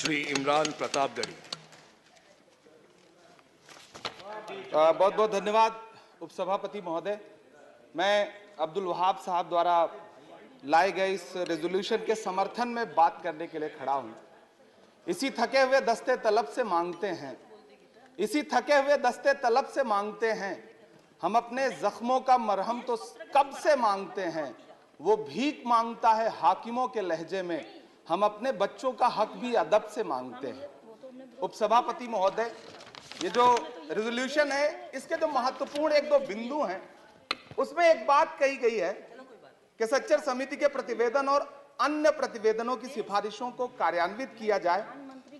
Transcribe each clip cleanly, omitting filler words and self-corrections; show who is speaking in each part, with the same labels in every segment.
Speaker 1: श्री इमरान प्रतापगढ़ी।
Speaker 2: बहुत बहुत धन्यवाद उपसभापति महोदय। मैं अब्दुल वहाब साहब द्वारा लाए गए इस रेजोल्यूशन के समर्थन में बात करने के लिए खड़ा हूं। इसी थके हुए दस्ते तलब से मांगते हैं, इसी थके हुए दस्ते तलब से मांगते हैं, हम अपने जख्मों का मरहम तो कब से मांगते हैं। वो भीख मांगता है हाकिमों के लहजे में, हम अपने बच्चों का हक भी अदब से मांगते हैं। उपसभापति महोदय, ये जो रेजोल्यूशन है इसके जो महत्वपूर्ण एक दो बिंदु हैं, उसमें एक बात कही गई है कि सच्चर समिति के प्रतिवेदन और अन्य प्रतिवेदनों की सिफारिशों को कार्यान्वित किया जाए,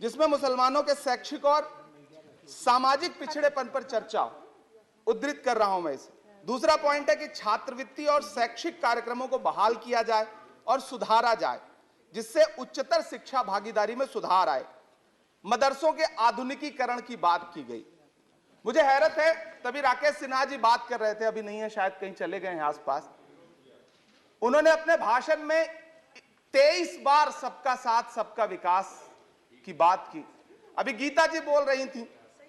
Speaker 2: जिसमें मुसलमानों के शैक्षिक और सामाजिक पिछड़ेपन पर चर्चा हो। उद्धृत कर रहा हूं मैं इसे। दूसरा पॉइंट है कि छात्रवृत्ति और शैक्षिक कार्यक्रमों को बहाल किया जाए और सुधारा जाए, जिससे उच्चतर शिक्षा भागीदारी में सुधार आए। मदरसों के आधुनिकीकरण की बात की गई। मुझे हैरत है, तभी राकेश सिन्हा जी बात कर रहे थे, अभी नहीं है शायद, कहीं चले गए हैं आसपास। उन्होंने अपने भाषण में 23 बार सबका साथ सबका विकास की बात की। अभी गीता जी बोल रही थी,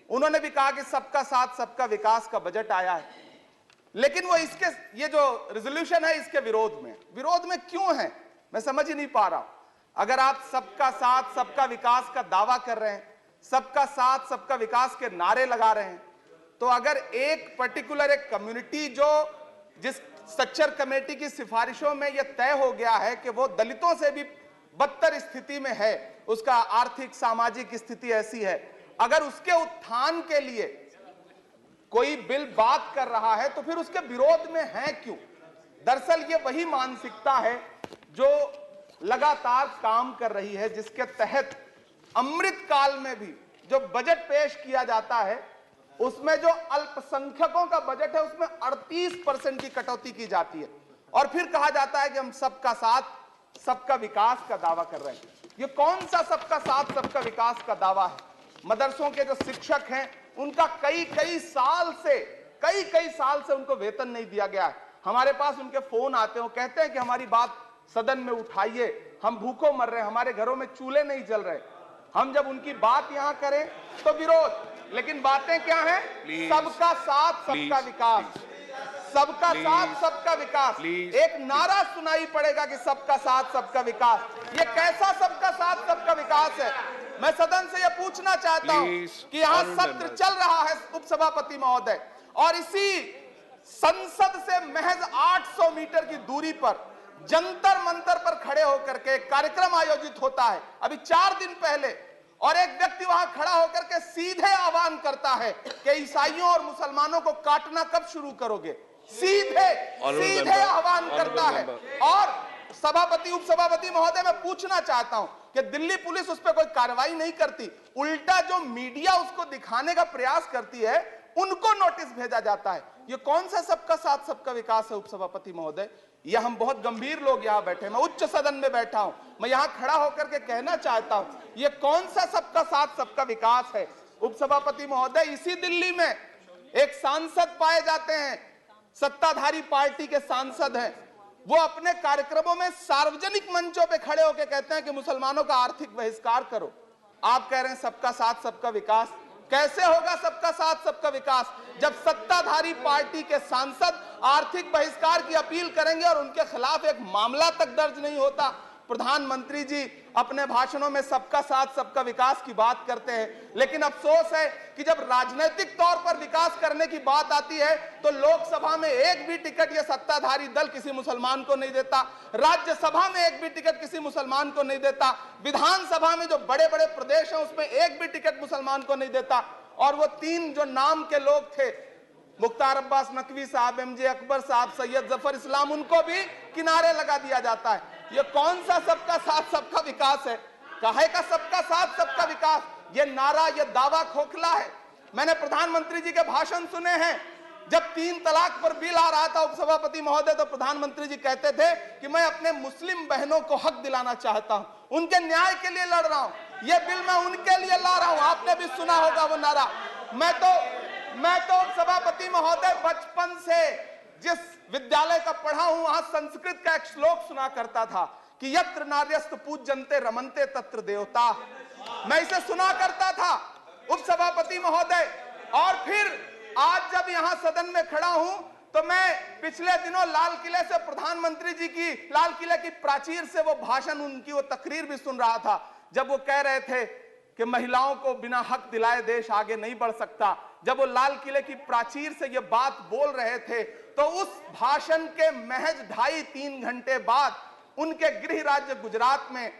Speaker 2: उन्होंने भी कहा कि सबका साथ सबका विकास का बजट आया है, लेकिन वो इसके ये जो रेजोल्यूशन है इसके विरोध में क्यों है, मैं समझ ही नहीं पा रहा हूं। अगर आप सबका साथ सबका विकास का दावा कर रहे हैं, सबका साथ सबका विकास के नारे लगा रहे हैं, तो अगर एक पर्टिकुलर एक कम्युनिटी जो जिस सच्चर कमेटी की सिफारिशों में यह तय हो गया है कि वो दलितों से भी बदतर स्थिति में है, उसका आर्थिक सामाजिक स्थिति ऐसी है, अगर उसके उत्थान के लिए कोई बिल बात कर रहा है तो फिर उसके विरोध में है क्यों। दरअसल ये वही मानसिकता है जो लगातार काम कर रही है, जिसके तहत अमृत काल में भी जो बजट पेश किया जाता है उसमें जो अल्पसंख्यकों का बजट है उसमें 38% की कटौती की जाती है, और फिर कहा जाता है कि हम सबका साथ सबका विकास का दावा कर रहे हैं। ये कौन सा सबका साथ सबका विकास का दावा है। मदरसों के जो शिक्षक हैं उनका कई साल से उनको वेतन नहीं दिया गया है। हमारे पास उनके फोन आते हैं, वो कहते हैं कि हमारी बात सदन में उठाइए, हम भूखों मर रहे हैं, हमारे घरों में चूल्हे नहीं जल रहे। हम जब उनकी बात यहां करें तो विरोध, लेकिन बातें क्या हैं? सबका साथ सबका विकास, सबका साथ सबका विकास। एक नारा सुनाई पड़ेगा कि सबका साथ सबका विकास। ये कैसा सबका साथ सबका विकास है? मैं सदन से यह पूछना चाहता हूं कि यहां सत्र चल रहा है उपसभापति महोदय, और इसी संसद से महज 800 मीटर की दूरी पर जंतर मंतर पर खड़े होकर के कार्यक्रम आयोजित होता है अभी 4 दिन पहले, और एक व्यक्ति वहां खड़ा होकर के सीधे आह्वान करता है कि ईसाइयों और मुसलमानों को काटना कब शुरू करोगे। सीधे आह्वान करता है। और सभापति उपसभापति महोदय, मैं पूछना चाहता हूं कि दिल्ली पुलिस उस पर कोई कार्रवाई नहीं करती, उल्टा जो मीडिया उसको दिखाने का प्रयास करती है उनको नोटिस भेजा जाता है। ये कौन सा सबका साथ सबका विकास है उपसभापति महोदय? ये हम बहुत गंभीर लोग यहाँ बैठे, मैं उच्च सदन में बैठा हूं, मैं यहाँ खड़ा होकर के कहना चाहता हूं, ये कौन सा सबका साथ सबका विकास है उपसभापति महोदय? इसी दिल्ली में एक सांसद पाए जाते हैं, सत्ताधारी पार्टी के सांसद हैं, वो अपने कार्यक्रमों में सार्वजनिक मंचों पे खड़े होकर कहते हैं कि मुसलमानों का आर्थिक बहिष्कार करो। आप कह रहे हैं सबका साथ सबका विकास। कैसे होगा सबका साथ सबका विकास जब सत्ताधारी पार्टी के सांसद आर्थिक बहिष्कार की अपील करेंगे और उनके खिलाफ एक मामला तक दर्ज नहीं होता। प्रधानमंत्री जी अपने भाषणों में सबका साथ सबका विकास की बात करते हैं, लेकिन अफसोस है कि जब राजनीतिक तौर पर विकास करने की बात आती है तो लोकसभा में एक भी टिकट ये सत्ताधारी दल किसी मुसलमान को नहीं देता, राज्यसभा में एक भी टिकट किसी मुसलमान को नहीं देता, विधानसभा में जो बड़े बड़े प्रदेश हैं उसमें एक भी टिकट मुसलमान को नहीं देता। और वो 3 जो नाम के लोग थे, मुख्तार अब्बास नकवी साहब, MJ अकबर साहब, सैयद जफर इस्लाम, उनको भी किनारे लगा दिया जाता है। ये कौन सा सबका साथ सबका विकास है? काहे का सबका साथ सबका विकास? ये नारा, ये दावा खोखला है। मैंने प्रधानमंत्री जी के भाषण सुने हैं, जब 3 तलाक पर बिल आ रहा था उपसभापति महोदय, तो प्रधानमंत्री जी कहते थे कि मैं अपने मुस्लिम बहनों को हक दिलाना चाहता हूं, उनके न्याय के लिए लड़ रहा हूं, यह बिल मैं उनके लिए ला रहा हूं। आपने भी सुना होगा वो नारा। मैं तो सभापति महोदय बचपन से जिस विद्यालय का पढ़ा हूं वहां संस्कृत का एक श्लोक सुना करता था कि यत्र नार्यस्तु पूज्यन्ते रमन्ते तत्र देवता। मैं इसे सुना करता था उपसभापति महोदय, और फिर आज जब यहां सदन में खड़ा हूं तो मैं पिछले दिनों लाल किले से प्रधानमंत्री जी की, लाल किले की प्राचीर से वो भाषण, उनकी वो तकरीर भी सुन रहा था, जब वो कह रहे थे कि महिलाओं को बिना हक दिलाए देश आगे नहीं बढ़ सकता। जब वो लाल किले की प्राचीर से ये बात बोल रहे थे तो उस भाषण के महज 2.5-3 घंटे बाद उनके गृह राज्य गुजरात में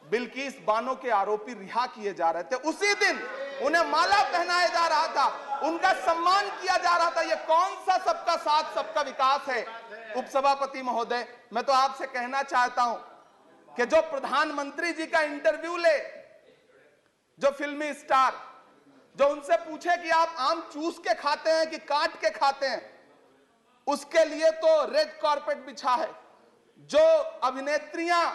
Speaker 2: बिल्किस बानो के आरोपी रिहा किए जा रहे थे। उसी दिन उन्हें माला पहनाया जा रहा था, उनका सम्मान किया जा रहा था। ये कौन सा सबका साथ सबका विकास है? उपसभापति महोदय, मैं तो आपसे कहना चाहता हूं कि जो प्रधानमंत्री जी का इंटरव्यू ले, जो फिल्मी स्टार, जो उनसे पूछे कि आप आम चूस के खाते हैं कि काट के खाते हैं, उसके लिए तो रेड कारपेट बिछा है। जो अभिनेत्रियां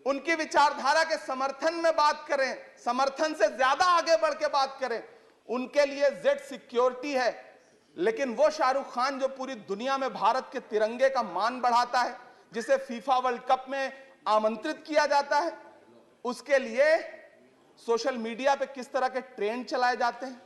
Speaker 2: उनकी विचारधारा के समर्थन में बात करें, समर्थन से ज्यादा आगे बढ़ के बात करें, उनके लिए जेड सिक्योरिटी है। लेकिन वो शाहरुख खान जो पूरी दुनिया में भारत के तिरंगे का मान बढ़ाता है, जिसे फीफा वर्ल्ड कप में आमंत्रित किया जाता है, उसके लिए सोशल मीडिया पे किस तरह के ट्रेंड चलाए जाते हैं?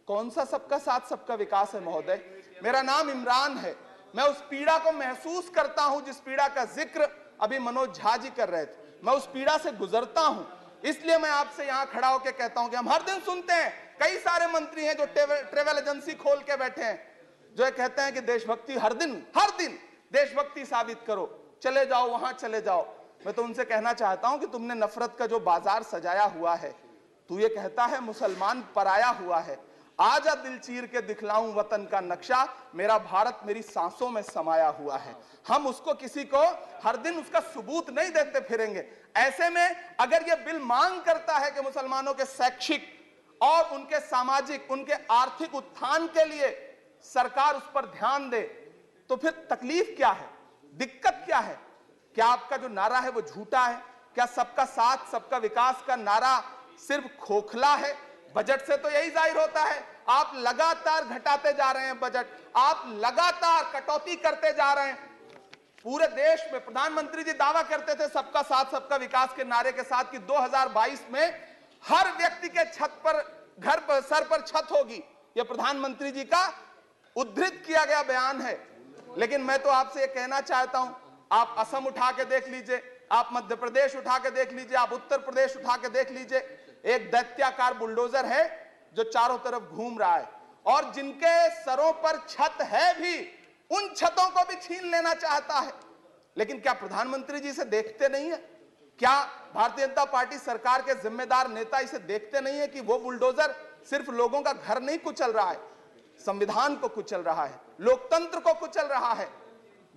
Speaker 2: कौन सा सबका साथ सबका विकास है? महोदय, मेरा नाम इमरान है। मैं उस पीड़ा को महसूस करता हूं जिस पीड़ा का जिक्र अभी मनोज झा जी कर रहे थे। मैं उस पीड़ा से गुजरता हूं, इसलिए मैं आपसे यहां खड़ा होकर कहता हूं कि हम हर दिन सुनते हैं, कई सारे मंत्री हैं जो ट्रेवल एजेंसी खोल के बैठे हैं, जो कहते हैं कि देशभक्ति हर दिन देशभक्ति साबित करो, चले जाओ वहां चले जाओ। मैं तो उनसे कहना चाहता हूं कि तुमने नफरत का जो बाजार सजाया हुआ है, तू ये कहता है मुसलमान पराया हुआ है, आजा दिल चीर के दिखलाऊं वतन का नक्शा, मेरा भारत मेरी सांसों में समाया हुआ है। हम उसको किसी को हर दिन उसका सबूत नहीं देते फिरेंगे। ऐसे में अगर यह बिल मांग करता है कि मुसलमानों के शैक्षिक और उनके सामाजिक, उनके आर्थिक उत्थान के लिए सरकार उस पर ध्यान दे, तो फिर तकलीफ क्या है, दिक्कत क्या है? क्या आपका जो नारा है वो झूठा है? क्या सबका साथ सबका विकास का नारा सिर्फ खोखला है? बजट से तो यही जाहिर होता है, आप लगातार घटाते जा रहे हैं बजट, आप लगातार कटौती करते जा रहे हैं। पूरे देश में प्रधानमंत्री जी दावा करते थे सबका साथ सबका विकास के नारे के साथ कि 2022 में हर व्यक्ति के छत पर, घर पर, सर पर छत होगी। यह प्रधानमंत्री जी का उद्धृत किया गया बयान है। लेकिन मैं तो आपसे यह कहना चाहता हूं, आप असम उठा के देख लीजिए, आप मध्य प्रदेश उठा के देख लीजिए, आप उत्तर प्रदेश उठा के देख लीजिए, एक दैत्याकार बुलडोजर है जो चारों तरफ घूम रहा है, और जिनके सरों पर छत है भी, उन छतों को भी छीन लेना चाहता है। लेकिन क्या प्रधानमंत्री जी इसे देखते नहीं है? क्या भारतीय जनता पार्टी सरकार के जिम्मेदार नेता इसे देखते नहीं है कि वो बुलडोजर सिर्फ लोगों का घर नहीं कुचल रहा है, संविधान को कुचल रहा है, लोकतंत्र को कुचल रहा है।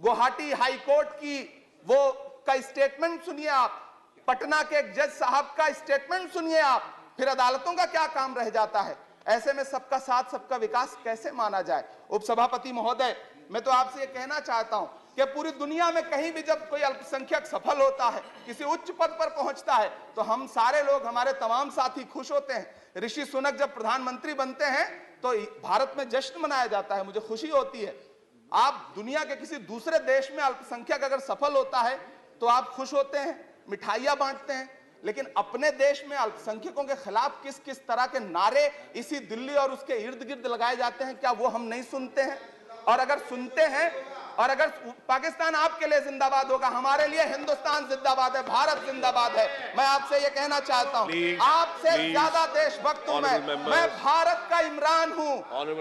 Speaker 2: गुवाहाटी हाई कोर्ट की वो का स्टेटमेंट सुनिए आप, पटना के एक जज साहब का स्टेटमेंट सुनिए आप, फिर अदालतों का क्या काम रह जाता है? ऐसे में सबका साथ सबका विकास कैसे माना जाए? उपसभापति महोदय, मैं तो आपसे ये कहना चाहता हूं कि पूरी दुनिया में कहीं भी जब कोई अल्पसंख्यक सफल होता है, किसी उच्च पद पर पहुंचता है, तो हम सारे लोग, हमारे तमाम साथी खुश होते हैं। ऋषि सुनक जब प्रधानमंत्री बनते हैं तो भारत में जश्न मनाया जाता है, मुझे खुशी होती है। आप दुनिया के किसी दूसरे देश में अल्पसंख्यक अगर सफल होता है तो आप खुश होते हैं, मिठाइयां बांटते हैं। लेकिन अपने देश में अल्पसंख्यकों के खिलाफ किस किस तरह के नारे इसी दिल्ली और उसके इर्द गिर्द लगाए जाते हैं, क्या वो हम नहीं सुनते हैं? और अगर सुनते हैं, और अगर पाकिस्तान आपके लिए जिंदाबाद होगा, हमारे लिए हिंदुस्तान जिंदाबाद है, भारत जिंदाबाद है। मैं आपसे ये कहना चाहता हूं, आपसे ज्यादा देशभक्त हूं मैं भारत का इमरान हूं,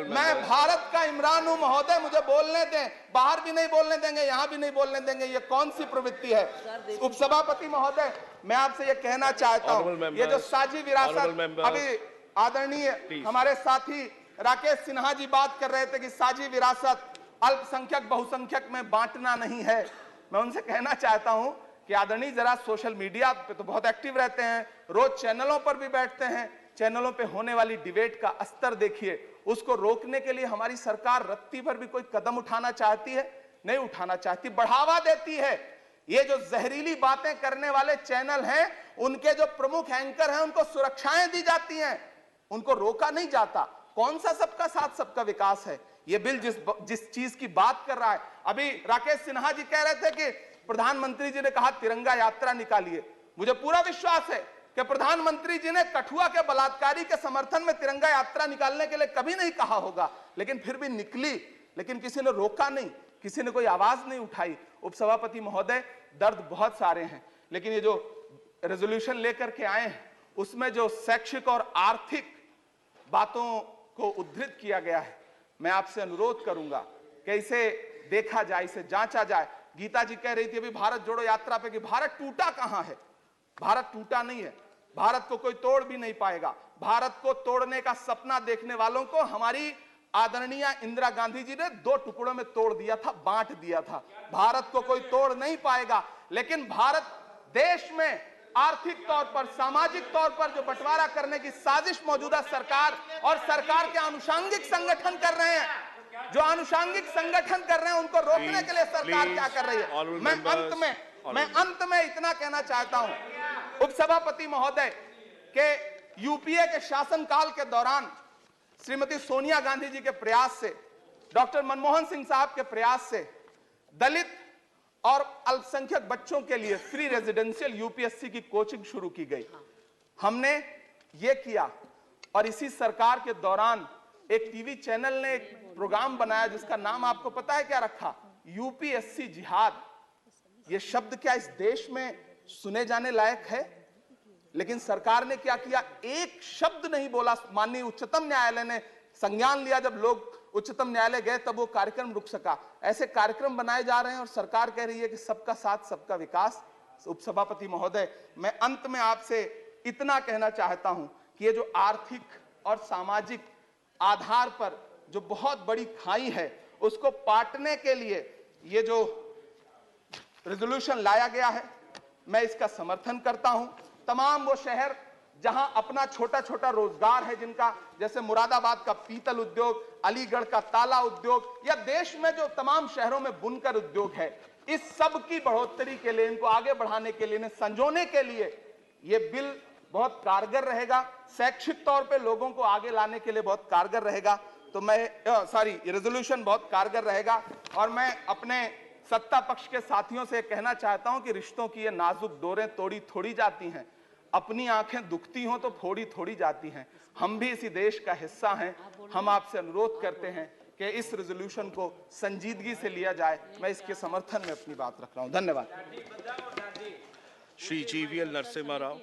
Speaker 2: मैं भारत का इमरान हूं। महोदय, मुझे बोलने दें, बाहर भी नहीं बोलने देंगे, यहां भी नहीं बोलने देंगे, ये कौन सी प्रवृत्ति है? उपसभापति महोदय, मैं आपसे ये कहना चाहता हूं, ये जो साझी विरासत, अभी आदरणीय हमारे साथी राकेश सिन्हा जी बात कर रहे थे कि साझी विरासत अल्पसंख्यक बहुसंख्यक में बांटना नहीं है। मैं उनसे कहना चाहता हूं कि आदरणीय जरा सोशल मीडिया पे तो बहुत एक्टिव रहते हैं, रोज चैनलों पर भी बैठते हैं, चैनलों पे होने वाली डिबेट का स्तर देखिए। उसको रोकने के लिए हमारी सरकार रत्ती भर भी कोई कदम उठाना चाहती है? नहीं उठाना चाहती, बढ़ावा देती है। ये जो जहरीली बातें करने वाले चैनल हैं, उनके जो प्रमुख एंकर हैं, उनको सुरक्षाएं दी जाती हैं, उनको रोका नहीं जाता। कौन सा सबका साथ सबका विकास है? ये बिल जिस चीज की बात कर रहा है, अभी राकेश सिन्हा जी कह रहे थे कि प्रधानमंत्री जी ने कहा तिरंगा यात्रा निकालिए। मुझे पूरा विश्वास है कि प्रधानमंत्री जी ने कठुआ के बलात्कारी के समर्थन में तिरंगा यात्रा निकालने के लिए कभी नहीं कहा होगा, लेकिन फिर भी निकली, लेकिन किसी ने रोका नहीं, किसी ने कोई आवाज नहीं उठाई। उपसभापति महोदय, दर्द बहुत सारे हैं, लेकिन ये जो रेजोल्यूशन लेकर के आए हैं उसमें जो शैक्षिक और आर्थिक बातों को उद्धृत किया गया है, मैं आपसे अनुरोध करूंगा कि इसे देखा जाए, इसे जांचा जाए। गीता जी कह रही थी अभी भारत जोड़ो यात्रा पे कि भारत टूटा कहां है। भारत टूटा नहीं है, भारत को कोई तोड़ भी नहीं पाएगा। भारत को तोड़ने का सपना देखने वालों को हमारी आदरणीय इंदिरा गांधी जी ने 2 टुकड़ों में तोड़ दिया था, बांट दिया था। भारत को कोई तोड़ नहीं पाएगा, लेकिन भारत देश में आर्थिक तौर पर, सामाजिक तौर पर जो बंटवारा करने की साजिश मौजूदा सरकार और सरकार के आनुषंगिक संगठन कर रहे हैं, जो आनुषंगिक संगठन कर रहे हैं, उनको रोकने के लिए सरकार क्या कर रही है। मैं अंत में इतना कहना चाहता हूं उपसभापति महोदय के यूपीए के शासनकाल के दौरान श्रीमती सोनिया गांधी जी के प्रयास से, डॉक्टर मनमोहन सिंह साहब के प्रयास से दलित और अल्पसंख्यक बच्चों के लिए फ्री रेजिडेंशियल यूपीएससी की कोचिंग शुरू की गई। हमने ये किया और इसी सरकार के दौरान एक टीवी चैनल ने एक प्रोग्राम बनाया जिसका नाम आपको पता है क्या रखा? यूपीएससी जिहाद। ये शब्द क्या इस देश में सुने जाने लायक है? लेकिन सरकार ने क्या किया? एक शब्द नहीं बोला। माननीय उच्चतम न्यायालय ने संज्ञान लिया, जब लोग उच्चतम न्यायालय गए तब वो कार्यक्रम रुक सका। ऐसे कार्यक्रम बनाए जा रहे हैं और सरकार कह रही है कि सबका साथ सबका विकास। उपसभापति महोदय, मैं अंत में आपसे इतना कहना चाहता हूं कि ये जो आर्थिक और सामाजिक आधार पर जो बहुत बड़ी खाई है उसको पाटने के लिए ये जो रेजोल्यूशन लाया गया है, मैं इसका समर्थन करता हूं। तमाम वो शहर जहां अपना छोटा छोटा रोजगार है, जिनका जैसे मुरादाबाद का पीतल उद्योग, अलीगढ़ का ताला उद्योग, या देश में जो तमाम शहरों में बुनकर उद्योग है, इस सब की बढ़ोतरी के लिए, इनको आगे बढ़ाने के लिए, संजोने के लिए ये बिल बहुत कारगर रहेगा। शैक्षिक तौर पे लोगों को आगे लाने के लिए बहुत कारगर रहेगा। तो मैं ये रेजोल्यूशन बहुत कारगर रहेगा। और मैं अपने सत्ता पक्ष के साथियों से कहना चाहता हूं कि रिश्तों की ये नाजुक डोरें तोड़ी थोड़ी जाती हैं, अपनी आंखें दुखती हों तो फोड़ी थोड़ी जाती हैं। हम भी इसी देश का हिस्सा हैं। हम आपसे अनुरोध करते हैं कि इस रेजोल्यूशन को संजीदगी से लिया जाए। मैं इसके समर्थन में अपनी बात रख रहा हूं। धन्यवाद।
Speaker 1: श्री जीवीएल नरसिम्हा राव।